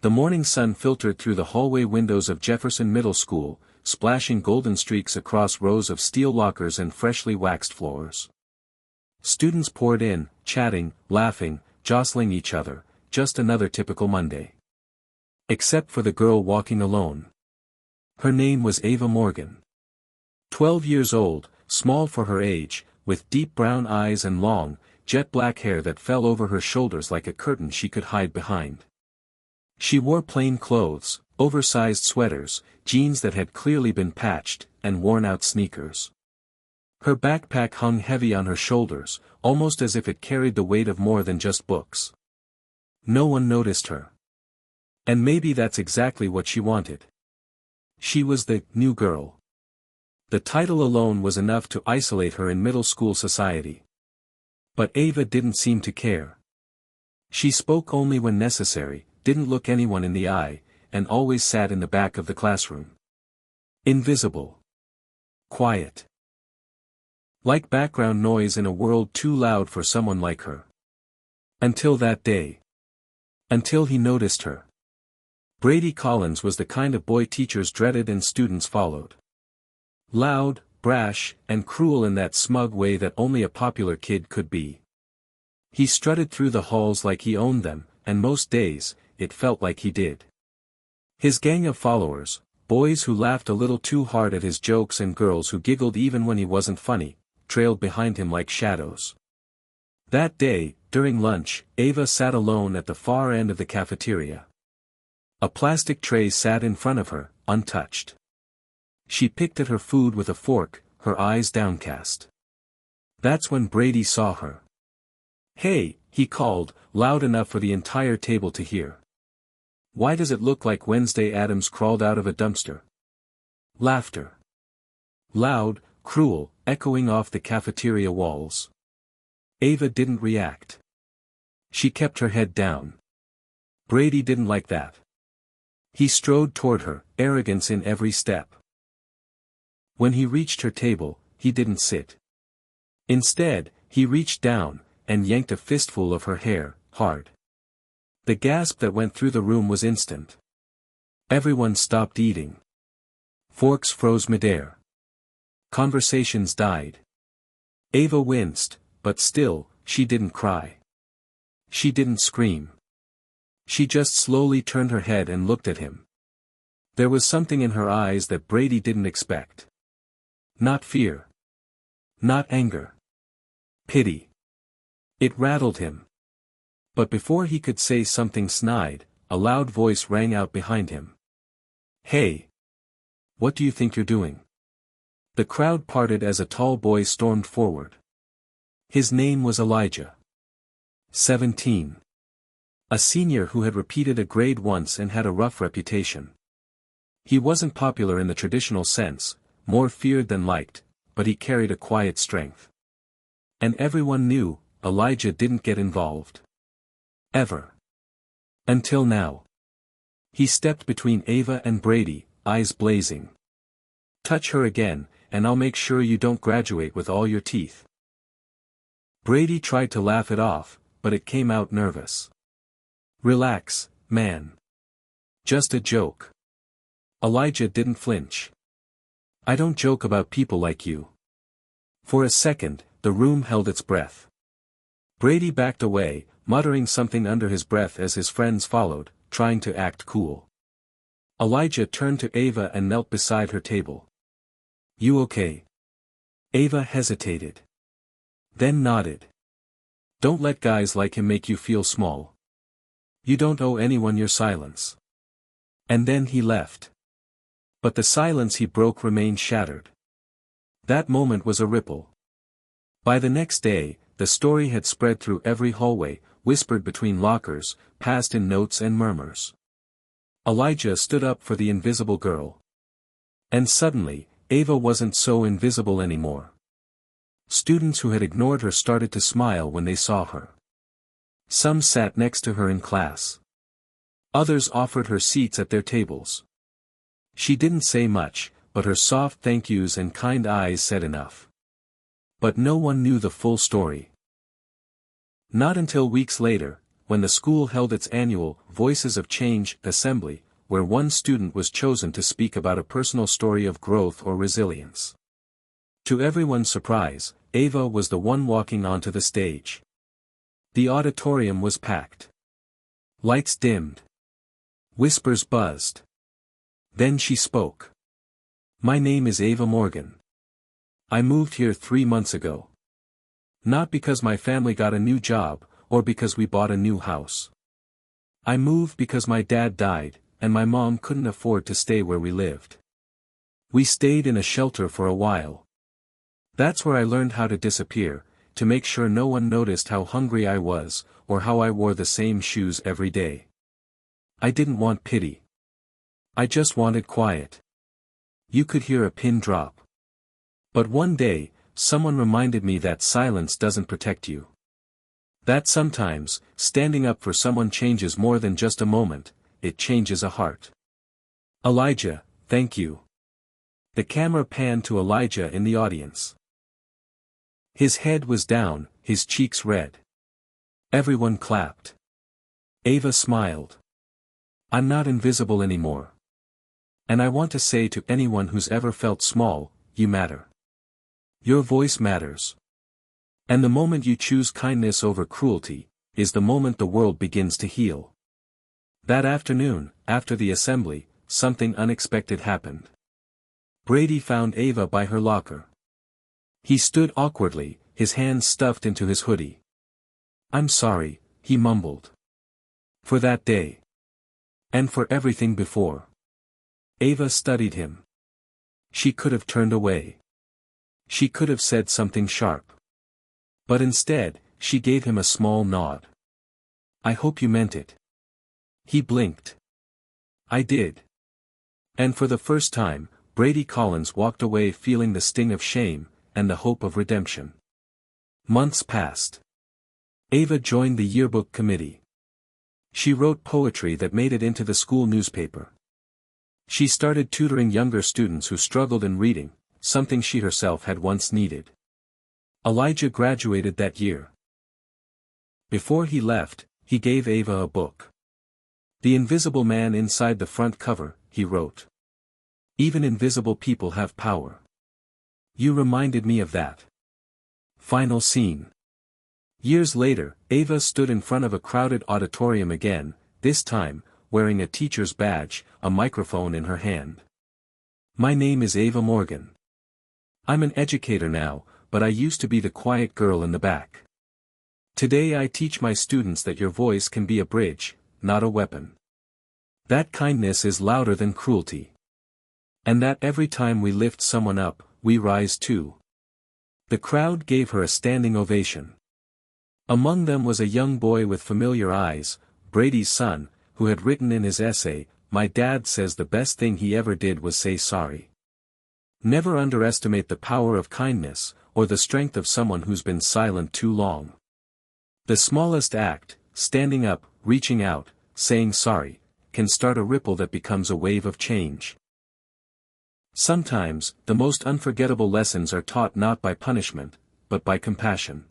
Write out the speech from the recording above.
The morning sun filtered through the hallway windows of Jefferson Middle School, splashing golden streaks across rows of steel lockers and freshly waxed floors. Students poured in, chatting, laughing, jostling each other, just another typical Monday. Except for the girl walking alone. Her name was Ava Morgan. 12 years old, small for her age, with deep brown eyes and long, jet-black hair that fell over her shoulders like a curtain she could hide behind. She wore plain clothes, oversized sweaters, jeans that had clearly been patched, and worn-out sneakers. Her backpack hung heavy on her shoulders, almost as if it carried the weight of more than just books. No one noticed her. And maybe that's exactly what she wanted. She was the new girl. The title alone was enough to isolate her in middle school society. But Ava didn't seem to care. She spoke only when necessary, didn't look anyone in the eye, and always sat in the back of the classroom. Invisible. Quiet. Like background noise in a world too loud for someone like her. Until that day. Until he noticed her. Brady Collins was the kind of boy teachers dreaded and students followed. Loud, brash, and cruel in that smug way that only a popular kid could be. He strutted through the halls like he owned them, and most days, it felt like he did. His gang of followers, boys who laughed a little too hard at his jokes and girls who giggled even when he wasn't funny, trailed behind him like shadows. That day, during lunch, Ava sat alone at the far end of the cafeteria. A plastic tray sat in front of her, untouched. She picked at her food with a fork, her eyes downcast. That's when Brady saw her. "Hey," he called, loud enough for the entire table to hear. "Why does it look like Wednesday Addams crawled out of a dumpster?" Laughter. Loud, cruel, echoing off the cafeteria walls. Ava didn't react. She kept her head down. Brady didn't like that. He strode toward her, arrogance in every step. When he reached her table, he didn't sit. Instead, he reached down, and yanked a fistful of her hair, hard. The gasp that went through the room was instant. Everyone stopped eating. Forks froze midair. Conversations died. Ava winced, but still, she didn't cry. She didn't scream. She just slowly turned her head and looked at him. There was something in her eyes that Brady didn't expect. Not fear. Not anger. Pity. It rattled him. But before he could say something snide, a loud voice rang out behind him. "Hey! What do you think you're doing?" The crowd parted as a tall boy stormed forward. His name was Elijah. 17. A senior who had repeated a grade once and had a rough reputation. He wasn't popular in the traditional sense, more feared than liked, but he carried a quiet strength. And everyone knew, Elijah didn't get involved. Ever. Until now. He stepped between Ava and Brady, eyes blazing. "Touch her again, and I'll make sure you don't graduate with all your teeth." Brady tried to laugh it off, but it came out nervous. "Relax, man. Just a joke." Elijah didn't flinch. "I don't joke about people like you." For a second, the room held its breath. Brady backed away, muttering something under his breath as his friends followed, trying to act cool. Elijah turned to Ava and knelt beside her table. "You okay?" Ava hesitated. Then nodded. "Don't let guys like him make you feel small. You don't owe anyone your silence." And then he left. But the silence he broke remained shattered. That moment was a ripple. By the next day, the story had spread through every hallway, whispered between lockers, passed in notes and murmurs. Elijah stood up for the invisible girl. And suddenly, Ava wasn't so invisible anymore. Students who had ignored her started to smile when they saw her. Some sat next to her in class. Others offered her seats at their tables. She didn't say much, but her soft thank yous and kind eyes said enough. But no one knew the full story. Not until weeks later, when the school held its annual Voices of Change assembly, where one student was chosen to speak about a personal story of growth or resilience. To everyone's surprise, Ava was the one walking onto the stage. The auditorium was packed. Lights dimmed. Whispers buzzed. Then she spoke. "My name is Ava Morgan. I moved here 3 months ago. Not because my family got a new job, or because we bought a new house. I moved because my dad died, and my mom couldn't afford to stay where we lived. We stayed in a shelter for a while. That's where I learned how to disappear, to make sure no one noticed how hungry I was, or how I wore the same shoes every day. I didn't want pity. I just wanted quiet. You could hear a pin drop. But one day, someone reminded me that silence doesn't protect you. That sometimes, standing up for someone changes more than just a moment, it changes a heart. Elijah, thank you." The camera panned to Elijah in the audience. His head was down, his cheeks red. Everyone clapped. Ava smiled. "I'm not invisible anymore. And I want to say to anyone who's ever felt small, you matter. Your voice matters. And the moment you choose kindness over cruelty, is the moment the world begins to heal." That afternoon, after the assembly, something unexpected happened. Brady found Ava by her locker. He stood awkwardly, his hands stuffed into his hoodie. "I'm sorry," he mumbled. "For that day. And for everything before." Ava studied him. She could have turned away. She could have said something sharp. But instead, she gave him a small nod. "I hope you meant it." He blinked. "I did." And for the first time, Brady Collins walked away feeling the sting of shame, and the hope of redemption. Months passed. Ava joined the yearbook committee. She wrote poetry that made it into the school newspaper. She started tutoring younger students who struggled in reading, something she herself had once needed. Elijah graduated that year. Before he left, he gave Ava a book. "The Invisible Man Inside the Front Cover," he wrote. "Even invisible people have power. You reminded me of that." Final scene. Years later, Ava stood in front of a crowded auditorium again, this time, wearing a teacher's badge, a microphone in her hand. "My name is Ava Morgan. I'm an educator now, but I used to be the quiet girl in the back. Today I teach my students that your voice can be a bridge, not a weapon. That kindness is louder than cruelty. And that every time we lift someone up, we rise too." The crowd gave her a standing ovation. Among them was a young boy with familiar eyes, Brady's son, who had written in his essay, "My dad says the best thing he ever did was say sorry." Never underestimate the power of kindness, or the strength of someone who's been silent too long. The smallest act, standing up, reaching out, saying sorry, can start a ripple that becomes a wave of change. Sometimes, the most unforgettable lessons are taught not by punishment, but by compassion.